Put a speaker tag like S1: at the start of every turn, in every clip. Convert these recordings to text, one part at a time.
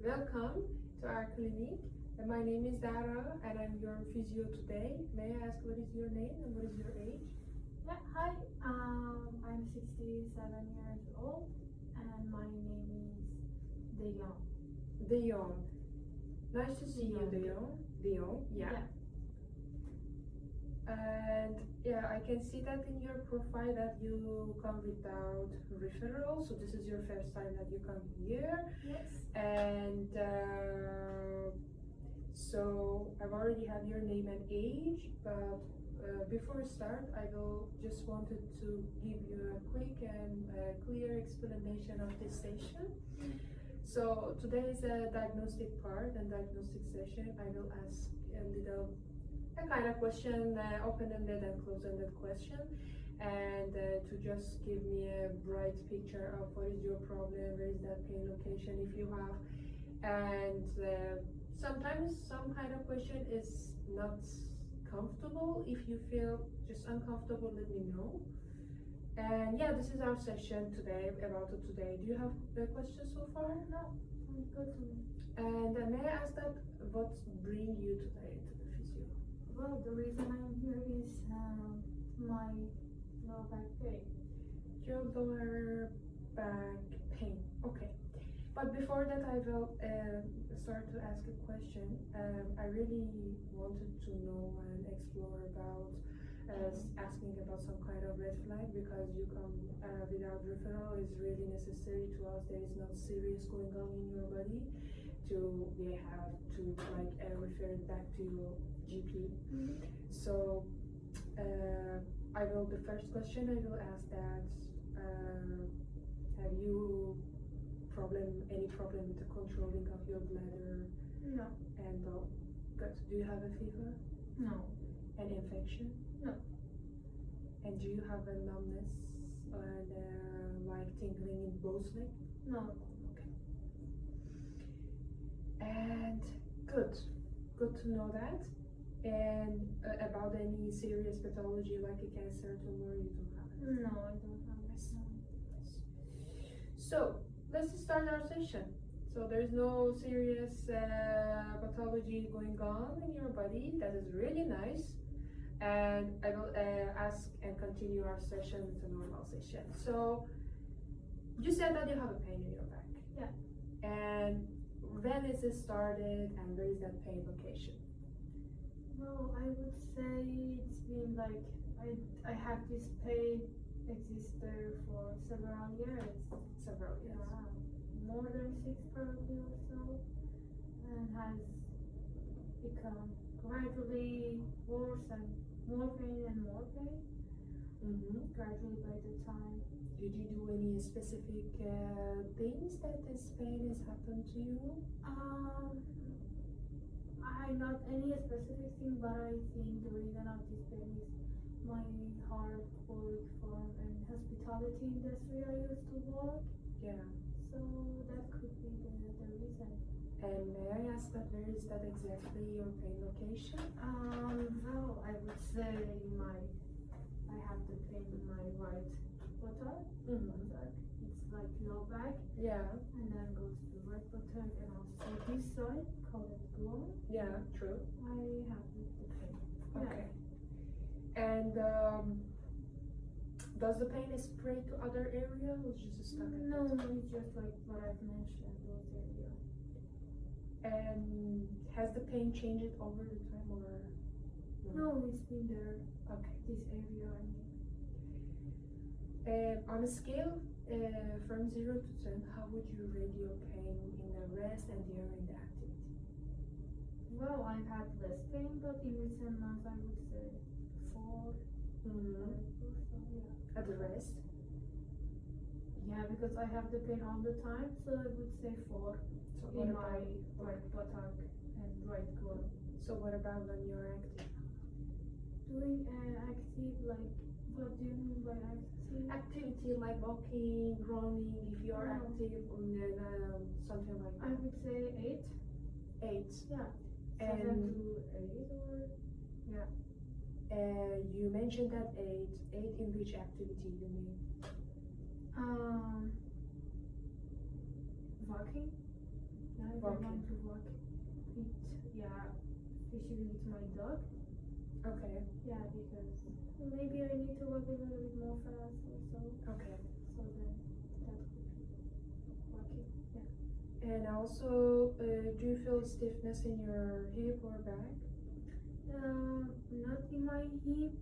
S1: Welcome to our clinic. My name is Dara and I'm your physio today. May I ask what is your name and what is your age?
S2: Yeah, hi. I'm 67 years old, and my name is Deyon.
S1: Dion. Nice to see you, Dion. Dion, yeah. And yeah, I can see that in your profile that you come without referral. So this is your first time that you come here.
S2: Yes.
S1: And so I've already have your name and age, but before we start, I will just wanted to give you a quick and clear explanation of this session. So today is a diagnostic part and diagnostic session. I will ask a kind of question, open-ended and closed-ended question, and to just give me a bright picture of what is your problem, where is that pain location if you have, and sometimes some kind of question is not comfortable. If you feel just uncomfortable, let me know. And yeah, this is our session today about it today. Do you have a question so far?
S2: No, sounds good to me.
S1: And may I ask that what bring you today to the physio?
S2: Well, the reason I'm here is my low back pain.
S1: Your lower back pain. Okay. But before that, I will start to ask a question. I really wanted to know and explore about asking about some kind of red flag, because you come without referral is really necessary to us. There is not serious going on in your body to we have to like refer it back to your GP. So I will the first question I will ask that have you any problem with the controlling of your bladder
S2: No.
S1: and good. Do you have a fever?
S2: No.
S1: An infection?
S2: No.
S1: And do you have a numbness and like tingling in both legs?
S2: No.
S1: Okay. And good to know that. And about any serious pathology like a cancer, tumor, you don't have it?
S2: No, I don't have it.
S1: So let's start our session. So there's no serious pathology going on in your body. That is really nice. And I will ask and continue our session with a normal session. So you said that you have a pain in your back.
S2: Yeah.
S1: And when is it started and where is that pain location?
S2: Well, I would say it's been like I have this pain exist there for several years.
S1: Several years.
S2: Yeah, more than 6 probably or so, and has become gradually worse and more pain and more pain. Gradually by the time.
S1: Did you do any specific things that this pain has happened to you?
S2: I not any specific thing, but I think the reason of this pain is my hard work from an hospitality industry I used to work.
S1: Yeah.
S2: So that could be the reason.
S1: And may I ask that where is that exactly your pain location?
S2: Well, I would say I have the pain in my right buttock. It's like low back.
S1: Yeah.
S2: And then goes to the right buttock and also this side, call it groin.
S1: Yeah, true.
S2: I have the pain.
S1: Okay. And does the pain spread to other areas or just stuck at
S2: No,
S1: that?
S2: it's just like what I've mentioned, those areas.
S1: And has the pain changed over the time or
S2: No, it's been there.
S1: Okay.
S2: This area, I mean.
S1: On a scale from 0 to 10, how would you rate your pain in the rest and during the activity?
S2: Well, I've had less pain, but in recent months I would say 4. So, yeah.
S1: At the rest?
S2: Yeah, because I have the pain all the time, so I would say 4
S1: So what
S2: in
S1: about,
S2: my right buttock and right groin.
S1: so what about when you're active?
S2: Doing active, like, what do you mean by active?
S1: Activity like walking, running, if you are active, and then something like
S2: I
S1: that.
S2: would say 8.
S1: 8.
S2: Yeah. 7
S1: And
S2: to 8 or yeah.
S1: You mentioned that 8. 8 in which activity you mean?
S2: Walking. Yeah, if I want to walk with, yeah, especially with my dog.
S1: Okay.
S2: Yeah, because maybe I need to walk a little bit more fast or so.
S1: Okay.
S2: So then that would be walking. Yeah.
S1: And also, do you feel stiffness in your hip or back?
S2: Not in my hip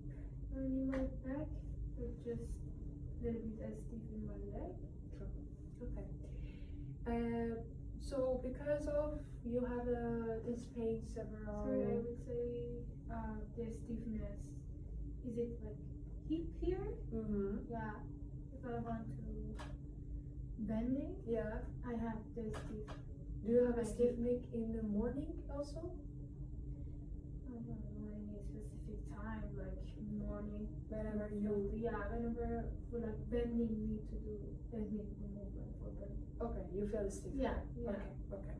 S2: or in my back, but just a little bit stiff in my leg.
S1: Okay. So because of you have this pain several.
S2: Sorry, I would say the stiffness. Is it like hip here?
S1: Mm-hmm.
S2: Yeah. If I want to bending,
S1: Yeah.
S2: I have the stiff.
S1: Do you have a
S2: My
S1: stiff
S2: hip.
S1: neck in the morning also?
S2: I don't know any specific time, like morning.
S1: Whenever you.
S2: Yeah, whenever for like bending, need to do bending movement for bending.
S1: Okay, you feel the stiff.
S2: Yeah, yeah.
S1: Okay. Okay.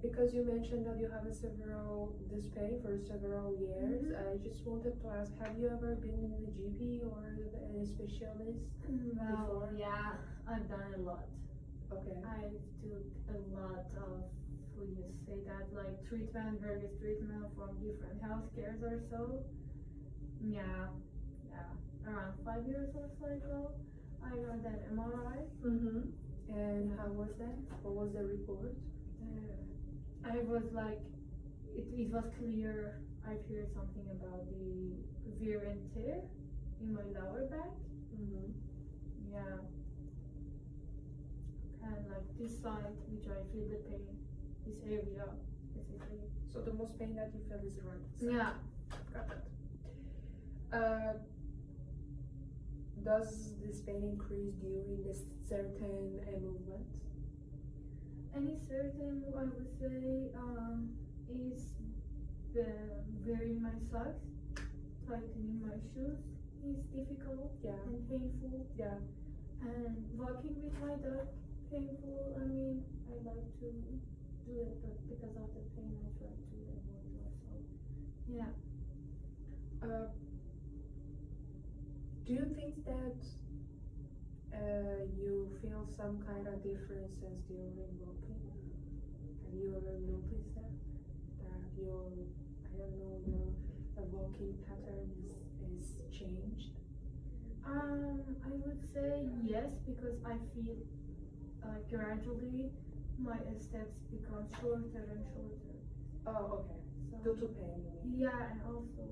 S1: Because you mentioned that you have this pain for several years, I just wanted to ask: have you ever been in the GP or any specialist?
S2: Well, yeah, I've done a lot.
S1: Okay.
S2: I took a lot of, would you say that, like various treatment from different healthcares or so. Yeah, around 5 years or so ago, I got an MRI.
S1: Mm-hmm. And how was that? What was the report?
S2: I was like, it was clear. I feared something about the wear and tear in my lower back.
S1: Mm-hmm.
S2: Yeah. And like this side, which I feel the pain, this area, basically.
S1: So the most pain that you feel is the right side.
S2: Yeah.
S1: Got it. Does this pain increase during this certain movement?
S2: Any certain, I would say, is wearing my socks, tightening my shoes is difficult and painful.
S1: Yeah.
S2: And walking with my dog, painful. I mean, I like to do it, but because of the pain, I try to avoid myself. Yeah.
S1: Do you think that you feel some kind of differences during walking? Have you ever noticed that? That your, I don't know, your walking pattern is changed?
S2: I would say yes, because I feel gradually my steps become shorter and shorter.
S1: Oh, okay.
S2: So,
S1: Due to pain, you mean?
S2: yeah, and also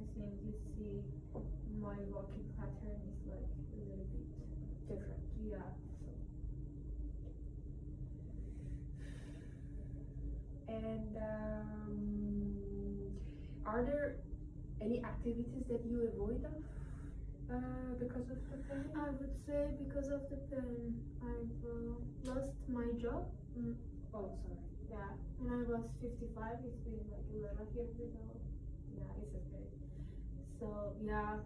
S2: I think you see my walking pattern is like a little bit
S1: Different.
S2: Yeah.
S1: And are there any activities that you avoid of because of the pain?
S2: I would say because of the pain, I've lost my job.
S1: Oh, sorry.
S2: Yeah, when I was 55, it's been like 11 years ago. Yeah, it's okay. So yeah,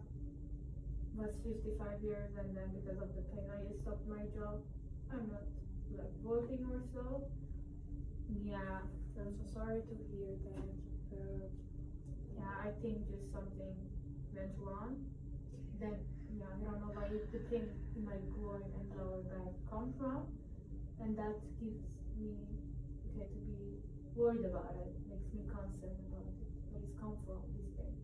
S2: was 55 years, and then because of the pain, I stopped my job. I'm not like working or so. Yeah,
S1: I'm so sorry to hear that.
S2: Yeah, I think just something went wrong. Then yeah, I don't know where the pain in my groin and lower back come from, and that gives me to be worried about it. Makes me concerned about it. Where it's come from, this pain.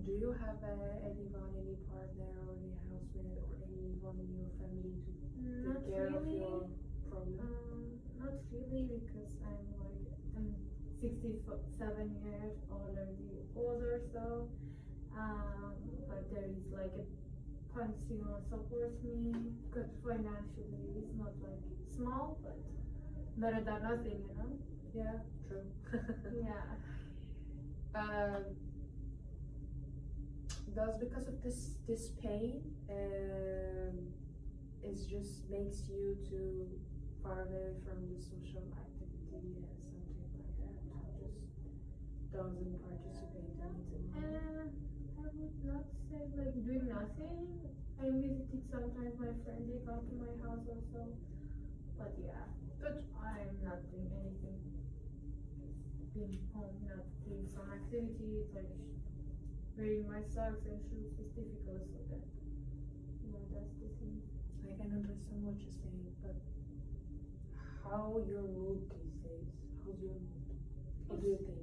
S1: Do you have anyone, any partner or any housemate or anyone in your family to take care of your problem?
S2: Not really, because I'm 67 years older, so but there is like a pension supports me good financially. It's not like small, but better than nothing, you know.
S1: Yeah, true.
S2: Yeah.
S1: Does because of this pain, it just makes you too far away from the social activity and something like that? Just doesn't participate anymore.
S2: I would not say like doing nothing. I'm visiting sometimes my friend, they come to my house or so. But yeah, I'm not doing anything. Being home, not doing some activities like wearing my socks and shoes is difficult, so that that's the thing.
S1: I can understand what you're saying, but how your mood these days? How's your mood? What do you think?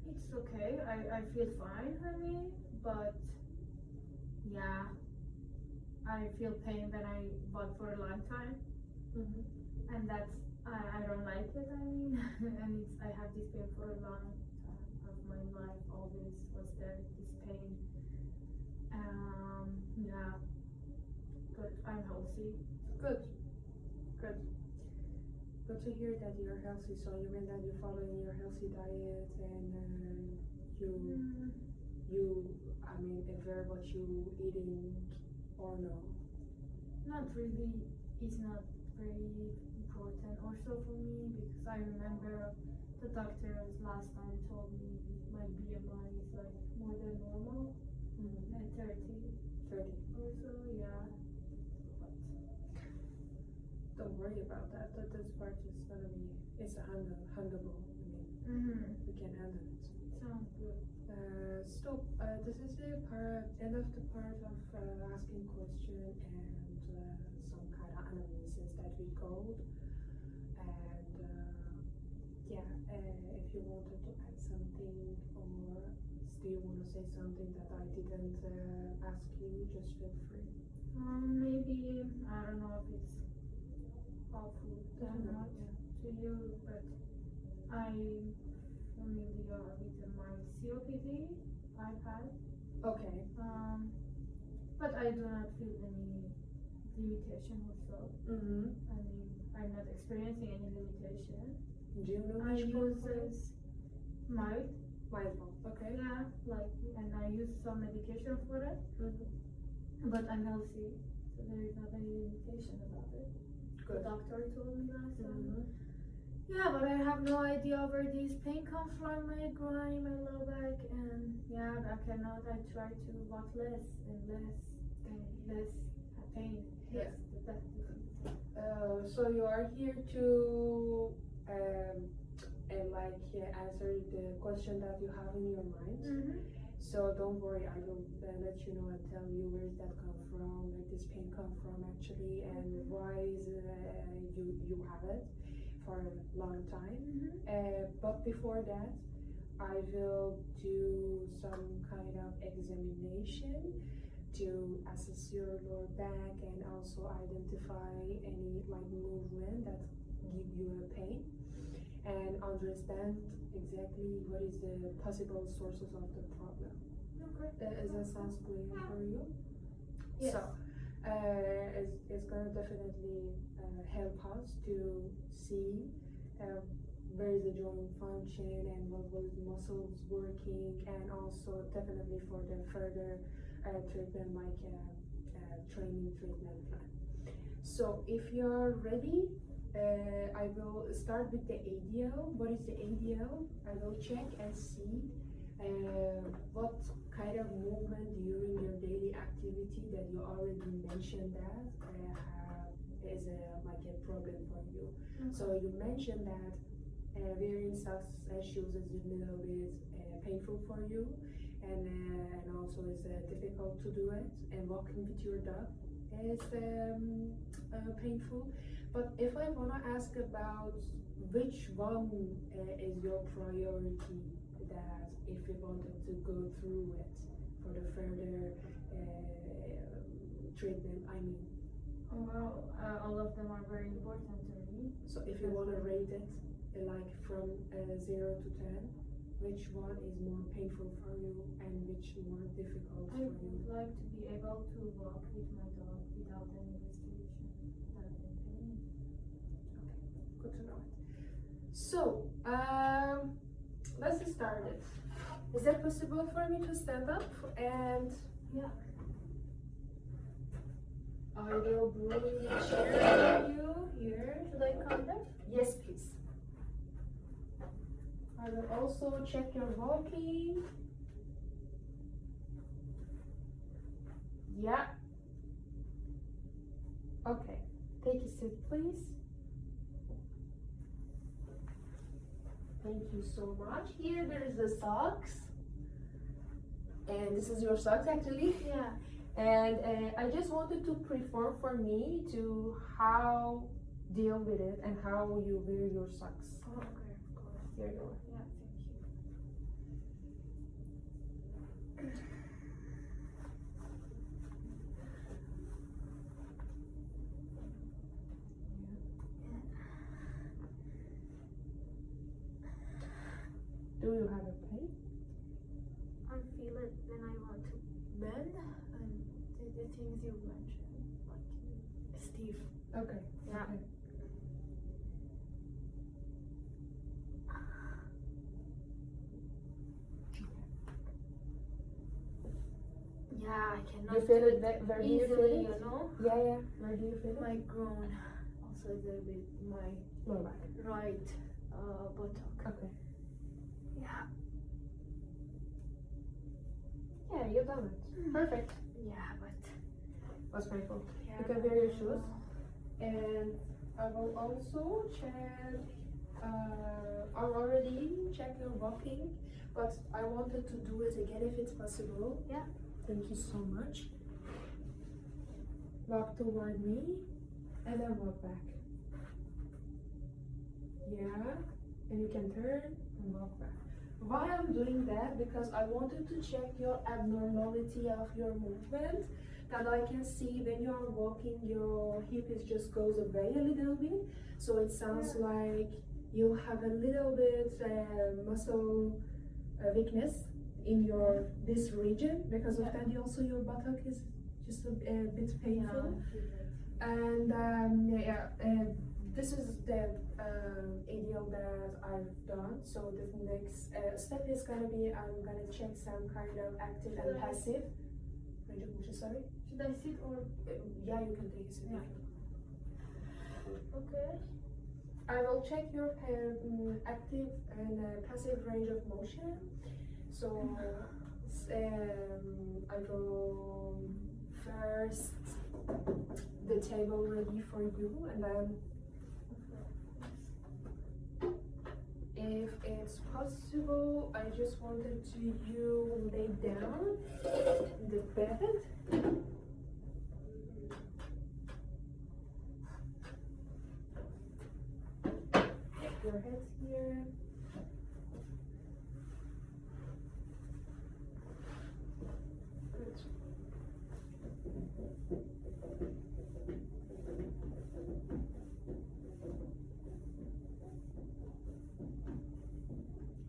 S2: It's okay. I feel fine, honey, but yeah, I feel pain when I walk for a long time, and that's I don't like it. I mean, and I have this pain for a long time of my life. Always was there this pain. Yeah, but I'm healthy.
S1: Good. Good. Good to hear that you're healthy. So you mean that you're following your healthy diet and you I mean aware what you eating or no?
S2: Not really. It's not very important also for me because I remember the doctors last time told me my BMI is like more than normal at 30.
S1: 30.
S2: Also, yeah.
S1: Don't worry about that. This part is gonna be it's handleable. I mean, we can handle it.
S2: Sounds good.
S1: Stop. This is the end of the part of asking question and some kind of analysis that we code. And yeah, if you wanted to add something or still want to say something that I didn't ask you, just feel free.
S2: Maybe I don't know if it's helpful or not to you, but I'm familiar with my COPD I've had.
S1: Okay.
S2: But I do not feel any limitation also. I mean, I'm not experiencing any limitation.
S1: Do you know
S2: I
S1: which
S2: use mild.
S1: Mindful. Okay.
S2: Yeah, like, and I use some medication for it. But I'm healthy, so there is not any limitation about it.
S1: Good.
S2: The doctor told me last time. Yeah, but I have no idea where this pain comes from, my groin, my low back, and yeah, I cannot. I try to walk less and less and less pain.
S1: Yeah.
S2: That's the thing.
S1: So you are here to and like answer the question that you have in your mind. So don't worry, I will let you know and tell you where does that come from, where this pain come from actually, and why is you have it for a long time. But before that, I will do some kind of examination to assess your lower back and also identify any like movement that give you a pain and understand exactly what is the possible sources of the problem.
S2: Okay.
S1: Is that sounds clear for you?
S2: Yes.
S1: So it's gonna definitely help us to see where is the joint function and what was the muscles working, and also definitely for the further treatment like training treatment plan. So if you're ready, I will start with the ADL. What is the ADL? I will check and see what kind of movement during your daily activity that you already mentioned that is like a problem for you. So you mentioned that wearing such shoes is a little bit painful for you, and also it's difficult to do it, and walking with your dog is painful. But if I want to ask about which one is your priority, that if you wanted to go through it for the further treatment, I mean.
S2: Well, all of them are very important to me.
S1: So if you want to rate it like from 0 to 10, which one is more painful for you and which more difficult
S2: I
S1: for you?
S2: would like to be able to walk with my dog without any restriction, without any pain.
S1: Okay, good to know it. So, let's start it. Is it possible for me to stand up and
S2: Yeah.
S1: I will bring the chair to you here?
S2: Should I come there?
S1: Yes, please. I will also check your walking. Yeah. Okay. Take a seat, please. Thank you so much. Here there is the socks. And this is your socks actually.
S2: Yeah.
S1: And I just wanted to prefer for me to how deal with it and how you wear your socks.
S2: Oh, okay, of course.
S1: Here you are.
S2: Yeah, thank you.
S1: Do you have a pain?
S2: I feel it when I want to bend and the things you mentioned, like stiff.
S1: Okay.
S2: Yeah.
S1: Okay.
S2: Yeah, I
S1: You
S2: cannot
S1: feel
S2: do
S1: it? Where do you feel
S2: easily,
S1: it?
S2: you know.
S1: Yeah. Where do you feel it?
S2: My groin, also there with my
S1: Lower back.
S2: right buttock.
S1: Okay.
S2: Yeah.
S1: Yeah, you done it. Perfect.
S2: Yeah, but
S1: Was grateful.
S2: yeah,
S1: You can wear your shoes. And I will also check. I already checked your walking, but I wanted to do it again if it's possible.
S2: Yeah.
S1: Thank you so much. Walk toward me and then walk back. Yeah, and you can turn and walk back. Why I'm doing that? Because I wanted to check your abnormality of your movement. That I can see when you are walking, your hip is just goes away a little bit. So it sounds like you have a little bit muscle weakness in your this region. Because of that, also your buttock is just a bit painful. And this is the ideal that I've done. So the next step is gonna be I'm gonna check some kind of active and passive range of motion. Sorry.
S2: Should I sit or?
S1: Yeah, you can take a seat.
S2: Yeah. Okay.
S1: I will check your active and passive range of motion. So I will first the table ready for you, and then if it's possible, I just wanted to you lay down in the bed. Your head here. Good.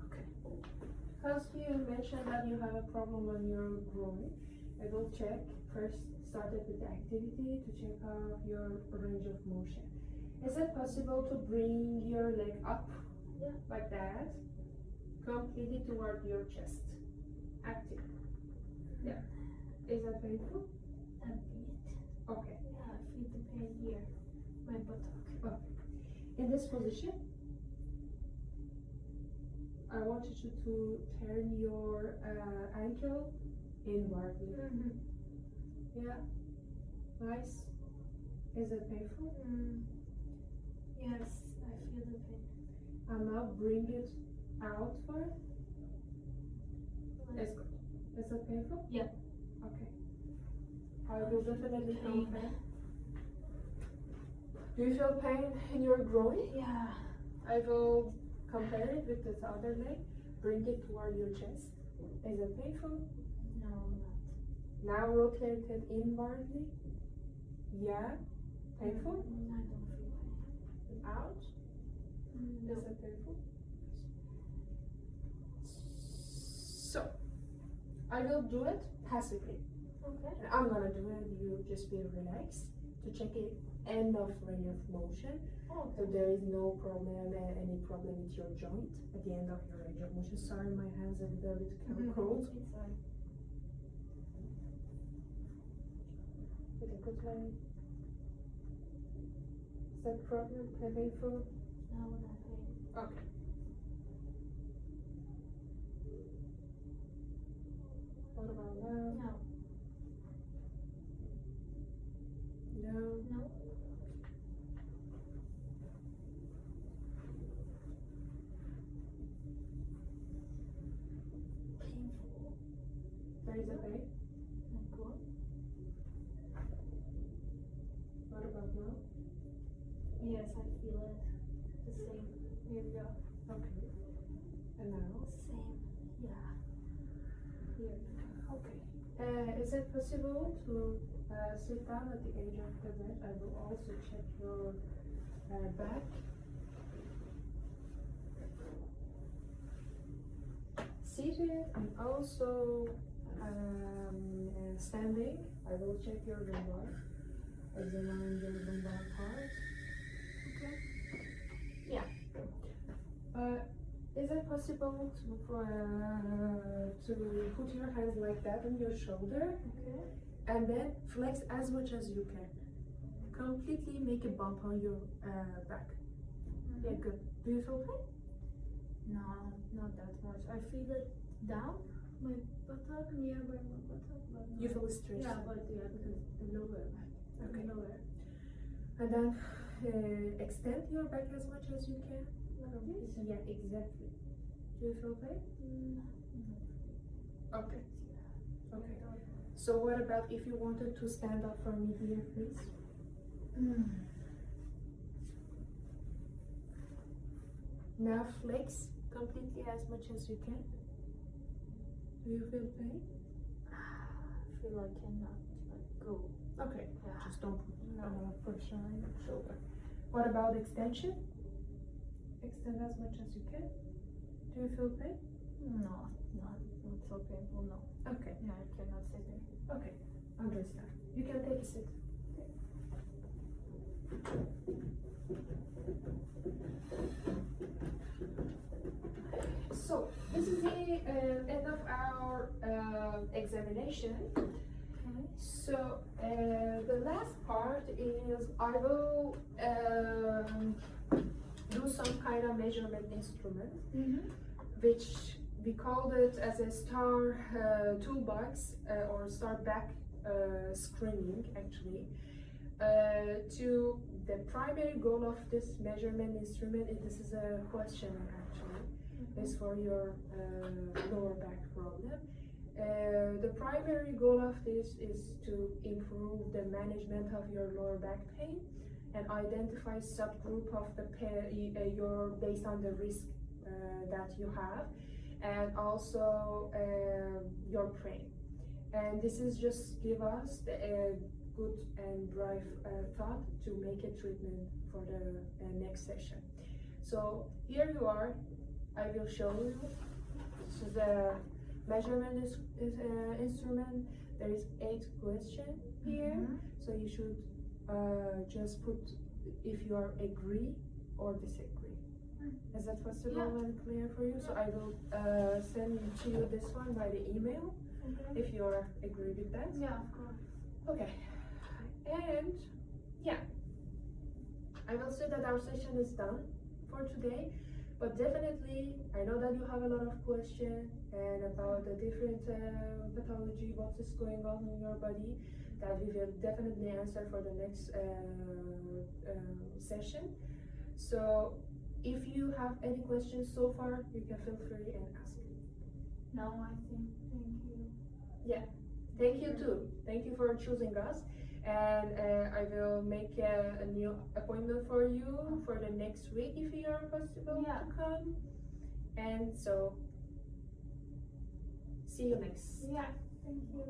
S1: Okay. Because you mentioned that you have a problem on your groin, I will check first. Started with the activity to check out your range of motion. Is it possible to bring your leg up like that, completely toward your chest? Active. Yeah. Is that painful?
S2: A bit.
S1: Okay.
S2: Yeah, I feel the pain here, my buttock.
S1: Okay. In this position, I want you to turn your ankle inwardly.
S2: Mm-hmm.
S1: Yeah. Nice. Is it painful?
S2: Yes, I feel the pain.
S1: And now bring it outward. It's good. Is it painful?
S2: Yeah.
S1: Okay. I will definitely feel
S2: Pain.
S1: pain. Do you feel pain in your groin?
S2: Yeah.
S1: I will compare it with this other leg. Bring it toward your chest. Is it painful?
S2: No, not.
S1: Now rotate it inwardly. Yeah. Painful?
S2: I don't feel pain.
S1: Out.
S2: No.
S1: Is it painful? So, I will do it passively.
S2: Okay.
S1: And I'm gonna do it. You just be relaxed to check it. End of range of motion.
S2: Oh,
S1: So there is no problem, any problem with your joint at the end of your range of motion. Sorry, my hands are a little bit cold.
S2: It's fine.
S1: With a good leg. Is that problem painful?
S2: No, not pain.
S1: Okay. What about now?
S2: No.
S1: No.
S2: No. Painful.
S1: There is a pain.
S2: Like what? Yes, I feel it. The same area.
S1: Okay. And now?
S2: Same. Yeah. Here.
S1: Okay. Is it possible to sit down at the edge of the bed? I will also check your back. Seated and also standing. I will check your lumbar. Examine your lumbar part.
S2: Okay.
S1: Is it possible to put your hands like that on your shoulder
S2: Okay.
S1: and then flex as much as you can? Completely make a bump on your back. Yeah, good. Do you feel pain?
S2: No, not that much. I feel it down my buttock, nearby my buttock. But
S1: You
S2: not-
S1: feel stressed?
S2: Yeah, but yeah, because the lower back.
S1: Okay.
S2: The lower.
S1: And then extend your back as much as you can.
S2: Like this?
S1: Yeah, exactly. Do you feel pain? Okay. Okay. So what about if you wanted to stand up for me here, please? Now flex completely as much as you can. Do you feel pain?
S2: I feel I cannot go.
S1: Okay.
S2: Yeah.
S1: Just don't put
S2: No.
S1: pressure on your shoulder. What about extension? Extend as much as you can. Do you feel pain?
S2: No, not so painful. No.
S1: Okay.
S2: No, I cannot sit there.
S1: Okay. Understand. You can take a seat. So this is the end of our examination.
S2: Okay.
S1: So the last part is I will do some kind of measurement instrument, which we called it as a star toolbox or star back screening actually. To the primary goal of this measurement instrument, this is a questionnaire actually. Is for your lower back problem. The primary goal of this is to improve the management of your lower back pain and identify subgroup of the pain based on the risk that you have, and also your pain. And this is just give us a good and bright thought to make a treatment for the next session. So here you are. I will show you. This is the measurement instrument. There is 8 questions here, so you should just put if you are agree or disagree. Is that possible and clear for you? So I will send to you this one by the email if you are agree with that.
S2: Yeah, of course.
S1: Okay. And yeah, I will say that our session is done for today. But definitely, I know that you have a lot of questions and about the different pathology, what is going on in your body, that we will definitely answer for the next session. So if you have any questions so far, you can feel free and ask.
S2: No, I think thank you.
S1: Yeah, thank you too. Thank you for choosing us. And I will make a new appointment for you for the next week if you are possible to come. And so, see you next.
S2: Yeah, thank you.